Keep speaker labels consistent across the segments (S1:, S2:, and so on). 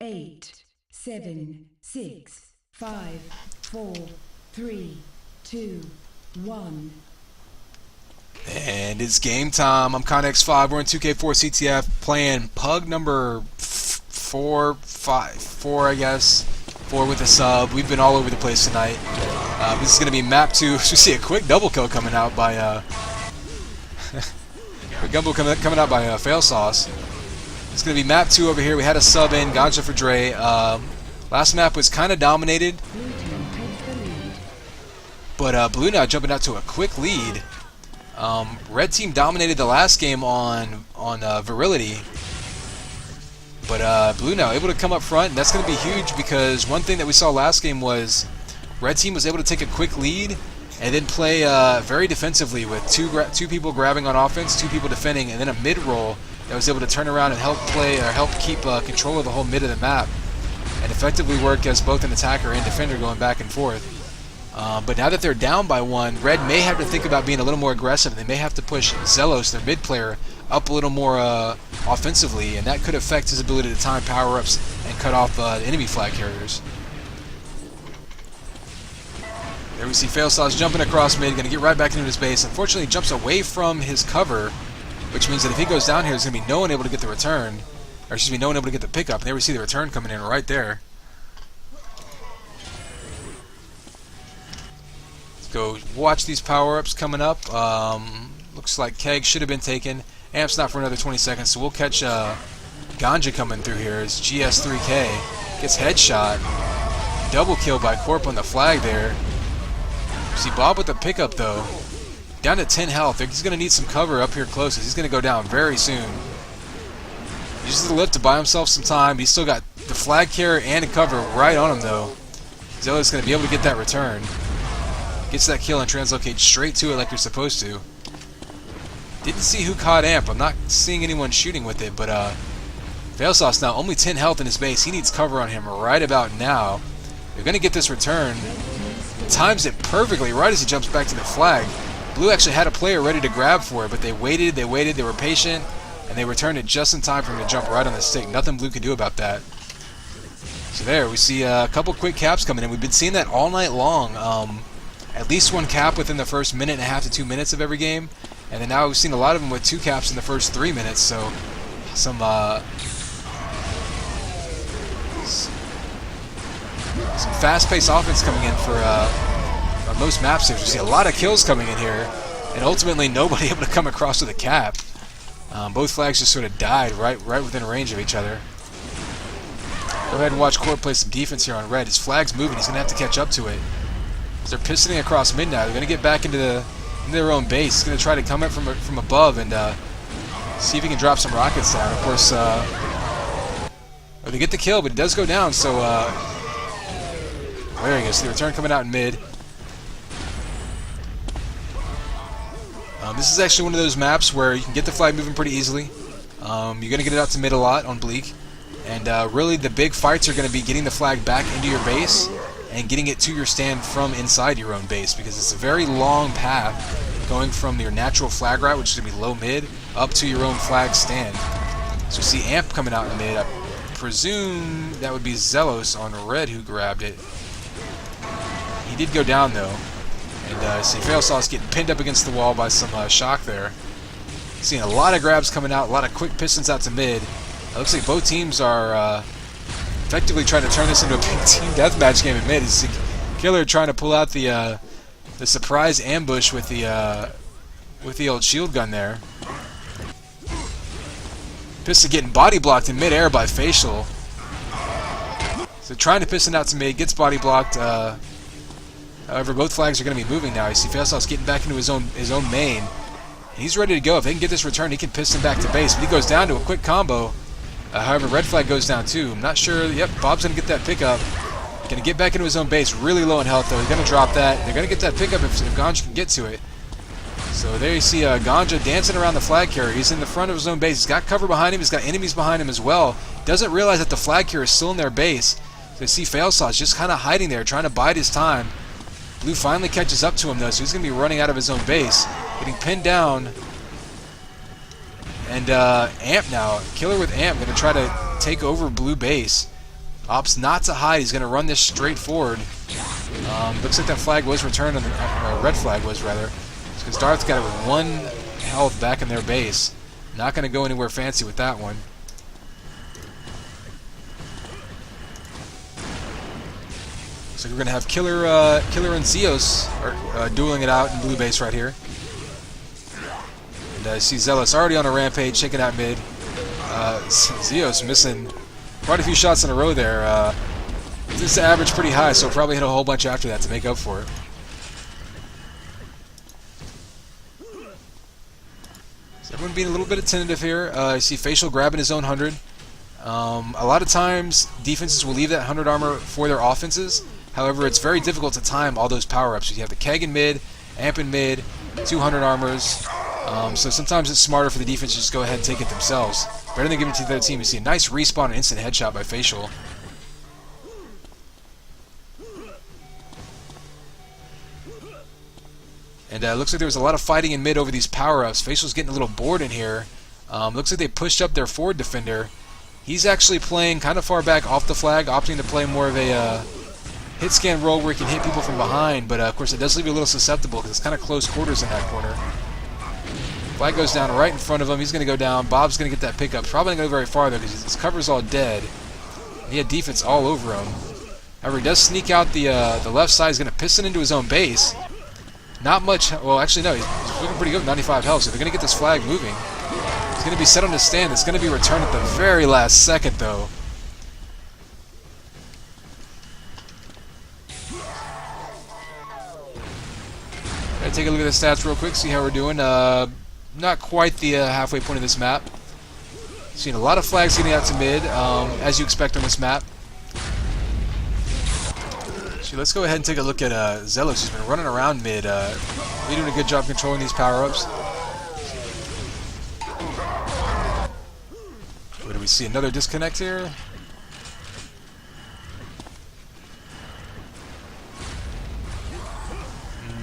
S1: 8, 7, 6, 5, 4, 3, 2, 1.
S2: And it's game time. I'm Connex5. We're in 2K4 CTF playing PUG number 4, I guess. 4 with a sub. We've been all over the place tonight. This is going to be map 2. We see a quick double kill coming out by coming out by Failsauce. It's going to be map 2 over here. We had a sub in, Ganja for Dre. Last map was kind of dominated, but Blue now jumping out to a quick lead. Red team dominated the last game on virility, but Blue now able to come up front, and that's going to be huge because one thing that we saw last game was Red team was able to take a quick lead and then play very defensively with two people grabbing on offense, 2 people defending, and then a mid roll that was able to turn around and help keep control of the whole mid of the map and effectively work as both an attacker and defender going back and forth. But now that they're down by 1, Red may have to think about being a little more aggressive. They may have to push Xellos, their mid player, up a little more offensively, and that could affect his ability to time power-ups and cut off enemy flag carriers. There we see Failsauce jumping across mid, going to get right back into his base. Unfortunately, he jumps away from his cover, which means that if he goes down here, there's going to be no one able to get the return. Or excuse me, no one able to get the pickup. And there we see the return coming in right there. Go watch these power-ups coming up. Looks like Keg should have been taken. Amp's not for another 20 seconds, so we'll catch Ganja coming through here. It's GS3K. Gets headshot. Double kill by Corp on the flag there. See Bob with the pickup, though. Down to 10 health. He's going to need some cover up here close. He's going to go down very soon. He uses the lift to buy himself some time. He's still got the flag carrier and a cover right on him, though. Xellos going to be able to get that return. Gets that kill and translocates straight to it like you're supposed to. Didn't see who caught Amp. I'm not seeing anyone shooting with it, but Failsauce now only 10 health in his base. He needs cover on him right about now. They're going to get this return. Times it perfectly right as he jumps back to the flag. Blue actually had a player ready to grab for it, but they waited, they were patient, and they returned it just in time for him to jump right on the stick. Nothing Blue could do about that. So there, we see a couple quick caps coming in. We've been seeing that all night long. At least 1 cap within the first minute and a half to 2 minutes of every game, and then now we've seen a lot of them with 2 caps in the first 3 minutes. So some fast-paced offense coming in for most maps here. We see a lot of kills coming in here, and ultimately nobody able to come across with a cap. Both flags just sort of died right within range of each other. Go ahead and watch Corp play some defense here on Red. His flag's moving. He's going to have to catch up to it. They're pistoning across mid now. They're going to get back into their own base. He's going to try to come up from above and see if he can drop some rockets down. Of course, they get the kill, but it does go down. So there he goes. The return coming out in mid. This is actually one of those maps where you can get the flag moving pretty easily. You're going to get it out to mid a lot on Bleak. And really the big fights are going to be getting the flag back into your base and getting it to your stand from inside your own base, because it's a very long path going from your natural flag route, which is going to be low mid, up to your own flag stand. So you see Amp coming out in mid. I presume that would be Xellos on Red who grabbed it. He did go down though. And see Failsauce getting pinned up against the wall by some shock there. Seeing a lot of grabs coming out, a lot of quick pistons out to mid. It looks like both teams are effectively trying to turn this into a big team deathmatch game in mid. It's Killer trying to pull out the surprise ambush with the old shield gun there. Piston getting body blocked in midair by Facial. So trying to piston out to mid, gets body blocked. However, both flags are going to be moving now. You see Failsauce getting back into his own main. He's ready to go. If they can get this return, he can piston back to base. But he goes down to a quick combo. However, red flag goes down too. I'm not sure. Yep, Bob's going to get that pickup. Going to get back into his own base. Really low in health, though. He's going to drop that. They're going to get that pickup if Ganja can get to it. So there you see Ganja dancing around the flag carrier. He's in the front of his own base. He's got cover behind him. He's got enemies behind him as well. Doesn't realize that the flag carrier is still in their base. So you see Failsauce just kind of hiding there, trying to bide his time. Blue finally catches up to him, though, so he's going to be running out of his own base. Getting pinned down. And Amp now, Killer with Amp, going to try to take over Blue base. Opts not to hide. He's going to run this straight forward. Looks like that flag was returned, on the red flag was rather, because Darth got it with 1 health back in their base. Not going to go anywhere fancy with that one. So we're going to have Killer and Xios are dueling it out in blue base right here. And I see Xellos already on a rampage, taking out mid. Xios missing quite a few shots in a row there. This average pretty high, so probably hit a whole bunch after that to make up for it. So everyone being a little bit attentive here. I see Facial grabbing his own 100. A lot of times, defenses will leave that 100 armor for their offenses. However, it's very difficult to time all those power-ups. You have the keg in mid, amp in mid, 200 armors. So sometimes it's smarter for the defense to just go ahead and take it themselves. Better than giving it to the other team. You see a nice respawn and instant headshot by Facial. And looks like there was a lot of fighting in mid over these power-ups. Facial's getting a little bored in here. Looks like they pushed up their forward defender. He's actually playing kind of far back off the flag, opting to play more of a hit scan role where he can hit people from behind. But of course, it does leave you a little susceptible because it's kind of close quarters in that corner. Flag goes down right in front of him. He's going to go down. Bob's going to get that pickup. Probably not going to go very far though because his cover's all dead. He had defense all over him. However, he does sneak out the left side. He's going to piston into his own base. Not much. Well, actually, no. He's looking pretty good with 95 health, so they're going to get this flag moving. He's going to be set on his stand. It's going to be returned at the very last second, though. Gotta take a look at the stats real quick, see how we're doing. Not quite the halfway point of this map. Seeing a lot of flags getting out to mid, as you expect on this map. Let's go ahead and take a look at Xellos. He's been running around mid. Really doing a good job controlling these power-ups. What do we see? Another disconnect here?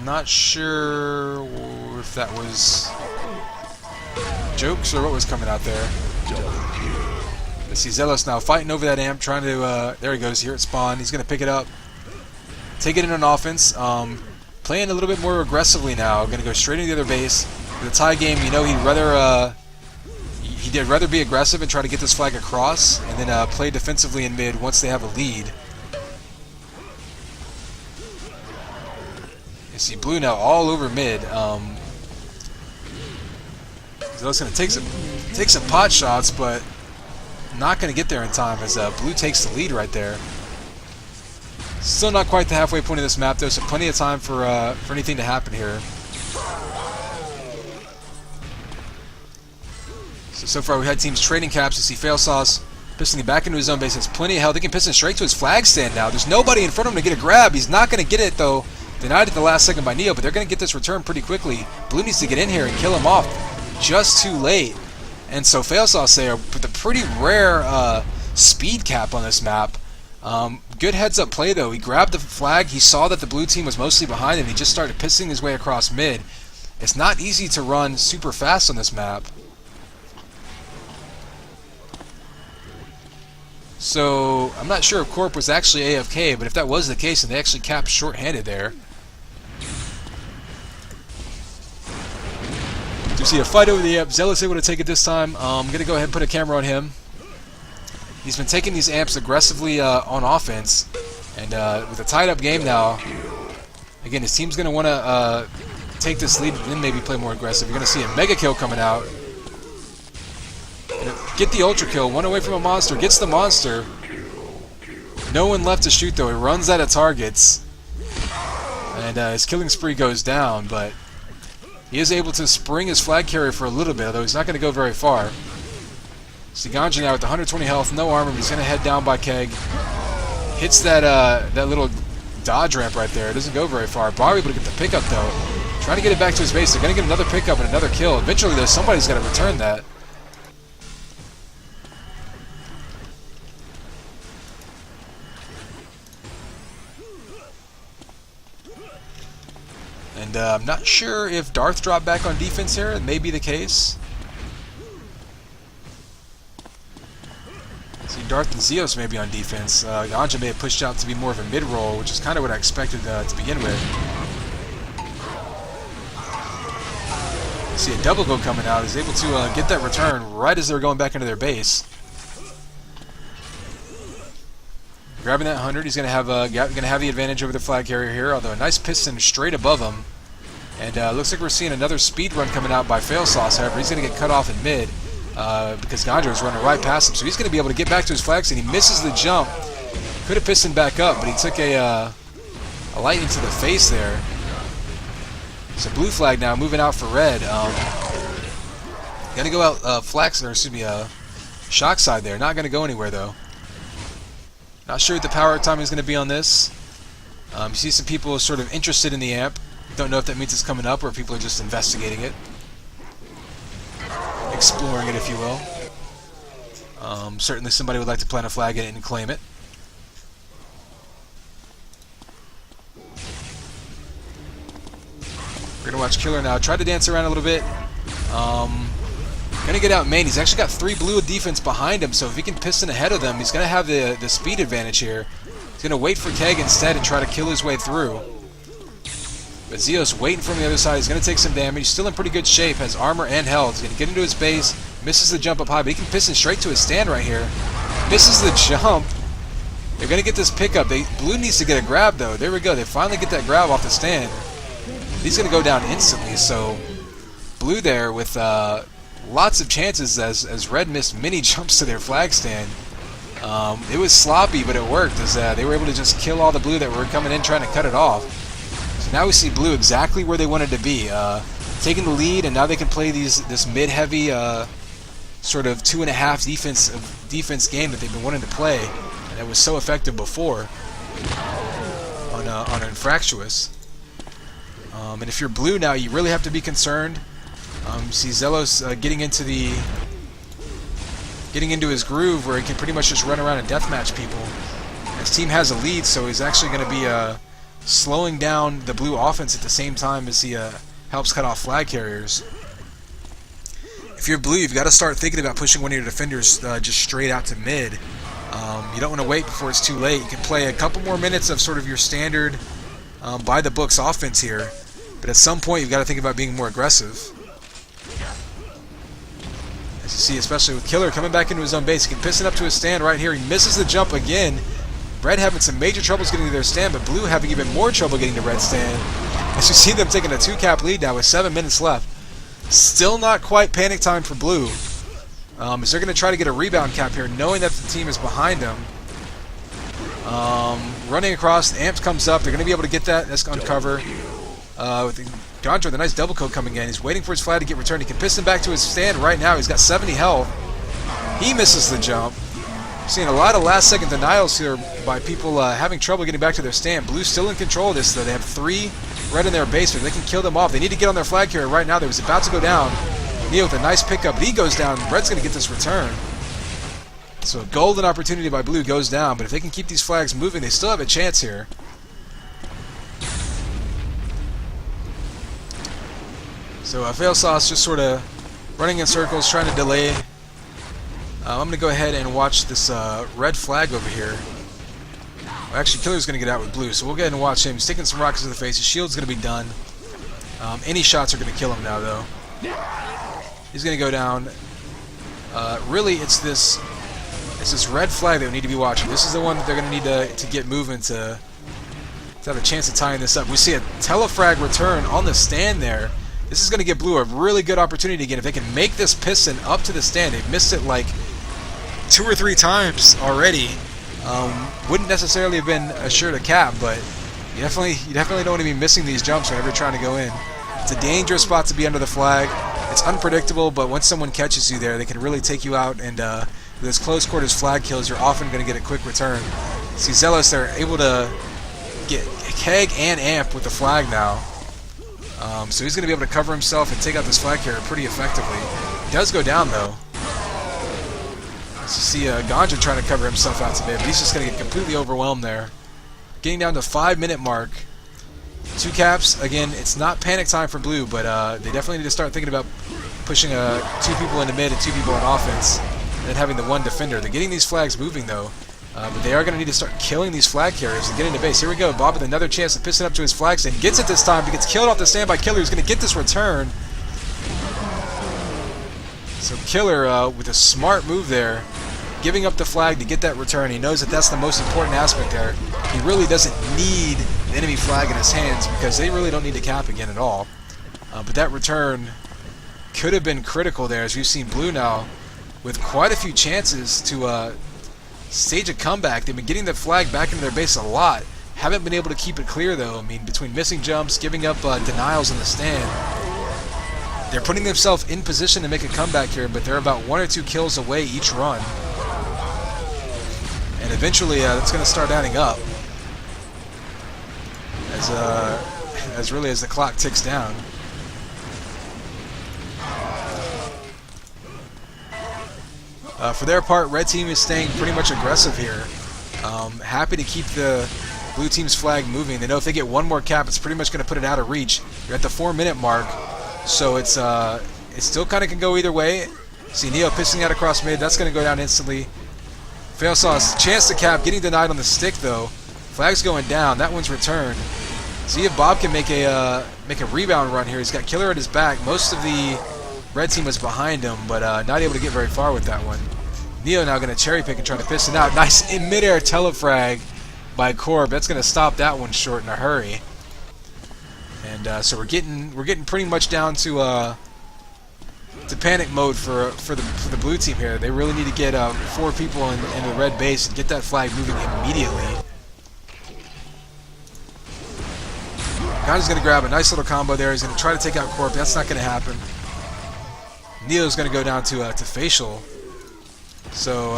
S2: Not sure if that was jokes or what was coming out there. Let's see Xellos now fighting over that amp, trying to... there he goes, here at spawn. He's going to pick it up. Take it in on offense. Playing a little bit more aggressively now. Going to go straight into the other base. For the tie game, you know, he'd rather be aggressive and try to get this flag across, and then play defensively in mid once they have a lead. You see blue now all over mid. So that's going to take some pot shots, but not going to get there in time as blue takes the lead right there. Still not quite the halfway point of this map, though, so plenty of time for anything to happen here. So far, we had teams trading caps. You see Failsauce pistoning back into his own base. Has plenty of health. He can piston straight to his flag stand now. There's nobody in front of him to get a grab. He's not going to get it, though. Denied at the last second by Neo, but they're going to get this return pretty quickly. Blue needs to get in here and kill him off just too late. And so Failsauce there with a pretty rare speed cap on this map. Good heads-up play, though. He grabbed the flag. He saw that the blue team was mostly behind him. He just started pissing his way across mid. It's not easy to run super fast on this map. So, I'm not sure if Corp was actually AFK, but if that was the case, and they actually capped short-handed there. You see a fight over the amp. Xellos able to take it this time. I'm going to go ahead and put a camera on him. He's been taking these amps aggressively on offense, and with a tied-up game now, again, his team's going to want to take this lead and then maybe play more aggressive. You're going to see a mega kill coming out. Get the ultra kill, one away from a monster, gets the monster. No one left to shoot, though. He runs out of targets, and his killing spree goes down, but he is able to spring his flag carrier for a little bit, although he's not going to go very far. See Ganja now with 120 health, no armor, but he's going to head down by keg. Hits that little dodge ramp right there. It doesn't go very far. Bar able to get the pickup, though. Trying to get it back to his base. They're going to get another pickup and another kill. Eventually, though, somebody's got to return that. And I'm not sure if Darth dropped back on defense here. It may be the case. See, Darth and Xios may be on defense. Ganja may have pushed out to be more of a mid-roll, which is kind of what I expected to begin with. See a double go coming out. He's able to get that return right as they're going back into their base. Grabbing that 100, he's going to have the advantage over the flag carrier here, although a nice piston straight above him. And looks like we're seeing another speed run coming out by Failsauce. However, he's going to get cut off in mid because Ganja is running right past him. So he's going to be able to get back to his flag stand. He misses the jump. Could have pistoned back up, but he took a lightning to the face there. So blue flag now moving out for red. Going to go out shock side there. Not going to go anywhere though. Not sure what the power timing is going to be on this. You see some people sort of interested in the amp. Don't know if that means it's coming up or if people are just investigating it. Exploring it, if you will. Certainly somebody would like to plant a flag in it and claim it. We're going to watch Killer now. Try to dance around a little bit. Going to get out main. He's actually got 3 blue defense behind him, so if he can piston ahead of them, he's going to have the speed advantage here. He's going to wait for Keg instead and try to kill his way through. But Xios waiting from the other side. He's going to take some damage. He's still in pretty good shape. Has armor and health. He's going to get into his base. Misses the jump up high, but he can piston straight to his stand right here. Misses the jump. They're going to get this pickup. Blue needs to get a grab, though. There we go. They finally get that grab off the stand. He's going to go down instantly, so blue there with lots of chances as red missed many jumps to their flag stand. It was sloppy, but it worked as they were able to just kill all the blue that were coming in trying to cut it off. So now we see blue exactly where they wanted to be, taking the lead, and now they can play this mid-heavy sort of 2.5 defense game that they've been wanting to play, and it was so effective before on Infractuous. And if you're blue now, you really have to be concerned. You see Xellos getting into his groove where he can pretty much just run around and deathmatch people. His team has a lead, so he's actually going to be slowing down the blue offense at the same time as he helps cut off flag carriers. If you're blue, you've got to start thinking about pushing one of your defenders just straight out to mid. You don't want to wait before it's too late. You can play a couple more minutes of sort of your standard by-the-books offense here, but at some point you've got to think about being more aggressive. As you see, especially with Killer coming back into his own base, he can piston up to his stand right here. He misses the jump again. Red having some major troubles getting to their stand, but blue having even more trouble getting to red stand. As you see them taking a 2-cap lead now with 7 minutes left. Still not quite panic time for blue. As they're going to try to get a rebound cap here, knowing that the team is behind them. Running across, the amp comes up. They're going to be able to get that. That's on cover. With Ganja with a nice double coat coming in. He's waiting for his flag to get returned. He can piston back to his stand right now. He's got 70 health. He misses the jump. Seeing a lot of last-second denials here by people having trouble getting back to their stand. Blue's still in control of this, though. They have 3 red in their basement. They can kill them off. They need to get on their flag carrier right now. They was about to go down. Neo with a nice pickup. He goes down. Red's going to get this return. So a golden opportunity by blue goes down, but if they can keep these flags moving, they still have a chance here. So Failsauce just sort of running in circles, trying to delay. I'm going to go ahead and watch this red flag over here. Well, actually, Killer's going to get out with blue, so we'll go ahead and watch him. He's taking some rockets to the face. His shield's going to be done. Any shots are going to kill him now, though. He's going to go down. Really, it's this red flag that we need to be watching. This is the one that they're going to need to get moving to have a chance of tying this up. We see a telefrag return on the stand there. This is going to give blue a really good opportunity again. If they can make this piston up to the stand, they've missed it like 2 or 3 times already. Wouldn't necessarily have been assured a cap, but you definitely don't want to be missing these jumps whenever you're trying to go in. It's a dangerous spot to be under the flag. It's unpredictable, but once someone catches you there, they can really take you out, and with those close quarters flag kills, you're often going to get a quick return. See Xellos, they're able to get Keg and Amp with the flag now. So he's going to be able to cover himself and take out this flag carrier pretty effectively. He does go down, though. As you see Ganja trying to cover himself out today, but he's just going to get completely overwhelmed there. Getting down to 5-minute mark. 2 caps. Again, it's not panic time for blue, but they definitely need to start thinking about pushing 2 people into mid and 2 people on offense. than having the one defender. They're getting these flags moving though, but they are going to need to start killing these flag carriers and get into base. Here we go, Bob with another chance to piston up to his flag stand. Gets it this time, but gets killed off the standby Killer, who's going to get this return. So Killer, with a smart move there, giving up the flag to get that return. He knows that that's the most important aspect there. He really doesn't need the enemy flag in his hands because they really don't need to cap again at all. But that return could have been critical there, as we've seen Blue now with quite a few chances to stage a comeback. They've been getting the flag back into their base a lot. Haven't been able to keep it clear though. I mean, between missing jumps, giving up denials in the stand, they're putting themselves in position to make a comeback here, but they're about 1 or 2 kills away each run. And eventually that's going to start adding up as really as the clock ticks down. For their part, Red Team is staying pretty much aggressive here. Happy to keep the Blue Team's flag moving. They know if they get one more cap, it's pretty much going to put it out of reach. You're at the 4-minute mark, so it still kind of can go either way. See Neo pissing out across mid. That's going to go down instantly. Failsauce, chance to cap, getting denied on the stick though. Flag's going down. That one's returned. See if Bob can make a rebound run here. He's got Killer at his back. Most of the Red Team was behind him, but not able to get very far with that one. Neo now going to cherry pick and try to piston out. Nice in midair telefrag by Corp. That's going to stop that one short in a hurry. And so we're getting pretty much down to panic mode for the Blue Team here. They really need to get 4 people in the red base and get that flag moving immediately. Ganja's going to grab a nice little combo there. He's going to try to take out Corp. That's not going to happen. Neo's going to go down to Facial. So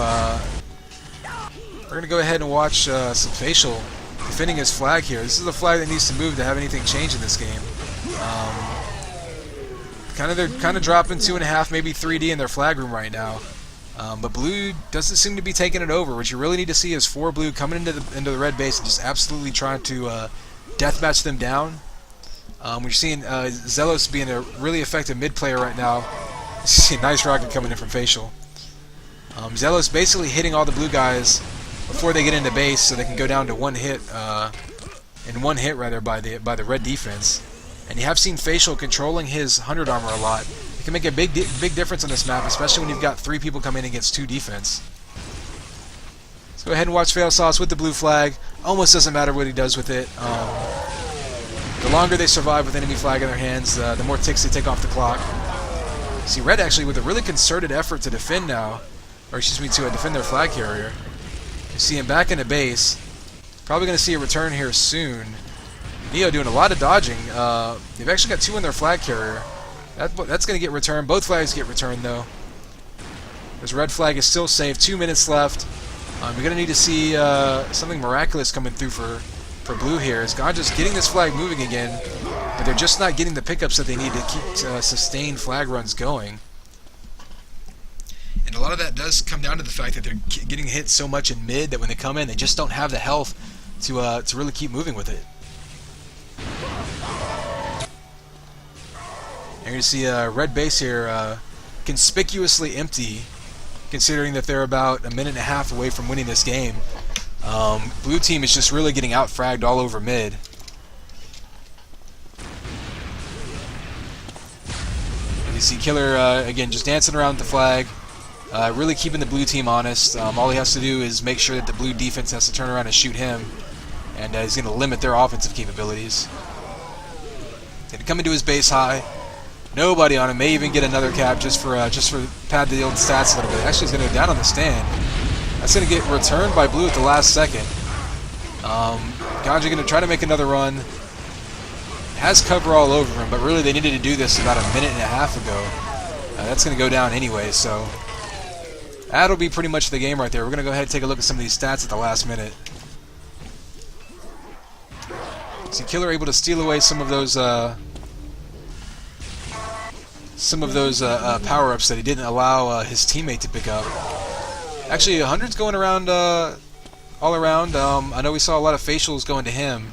S2: we're going to go ahead and watch some Facial defending his flag here. This is the flag that needs to move to have anything change in this game. They're kind of dropping 2.5, maybe 3D in their flag room right now. But Blue doesn't seem to be taking it over. What you really need to see is 4 Blue coming into the red base and just absolutely trying to deathmatch them down. We're seeing Xellos being a really effective mid player right now. You see a nice rocket coming in from Facial. Xellos basically hitting all the Blue guys before they get into base, so they can go down to 1 hit, by the red defense. And you have seen Facial controlling his 100 armor a lot. It can make a big difference on this map, especially when you've got 3 people coming in against 2 defense. Let's go ahead and watch Failsauce with the blue flag. Almost doesn't matter what he does with it. The longer they survive with enemy flag in their hands, the more ticks they take off the clock. See Red actually with a really concerted effort to defend now, or excuse me, to defend their flag carrier. You see him back into base. Probably going to see a return here soon. Neo doing a lot of dodging. They've actually got 2 in their flag carrier. That's going to get returned. Both flags get returned though. This red flag is still safe. 2 minutes left. You're going to need to see something miraculous coming through for Blue here. As Ganja's getting this flag moving again, but they're just not getting the pickups that they need to keep sustained flag runs going. And a lot of that does come down to the fact that they're getting hit so much in mid that when they come in, they just don't have the health to really keep moving with it. And you're going to see red base here conspicuously empty, considering that they're about 1.5 minutes away from winning this game. Blue team is just really getting out-fragged all over mid. You see Killer, again, just dancing around the flag, really keeping the blue team honest. All he has to do is make sure that the blue defense has to turn around and shoot him, and he's going to limit their offensive capabilities. Going to come into his base high. Nobody on him. May even get another cap just for pad the old stats a little bit. Actually, he's going to go down on the stand. That's going to get returned by Blue at the last second. Ganja going to try to make another run. Has cover all over him, but really they needed to do this about 1.5 minutes ago. That's going to go down anyway, so that'll be pretty much the game right there. We're going to go ahead and take a look at some of these stats at the last minute. See Killer able to steal away some of those power-ups that he didn't allow his teammate to pick up. Actually, 100's going around all around. I know we saw a lot of facials going to him.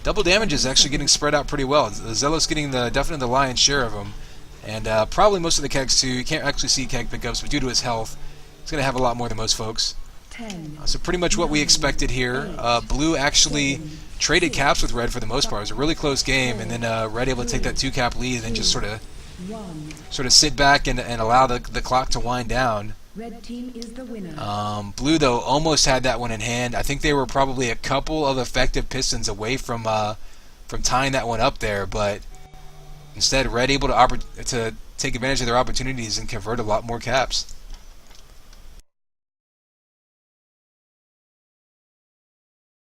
S2: Double damage is actually getting spread out pretty well. Xellos getting definitely the lion's share of them, and probably most of the kegs too. You can't actually see keg pickups, but due to his health, He's going to have a lot more than most folks.
S1: 10.
S2: So pretty much what we expected here. Blue actually traded caps with Red for the most part. It was a really close game, and then Red able to take that 2-cap lead and then just sort of sit back and allow the clock to wind down.
S1: Red team is the winner.
S2: Blue, though, almost had that one in hand. I think they were probably a couple of effective pistons away from tying that one up there, but instead Red able to take advantage of their opportunities and convert a lot more caps.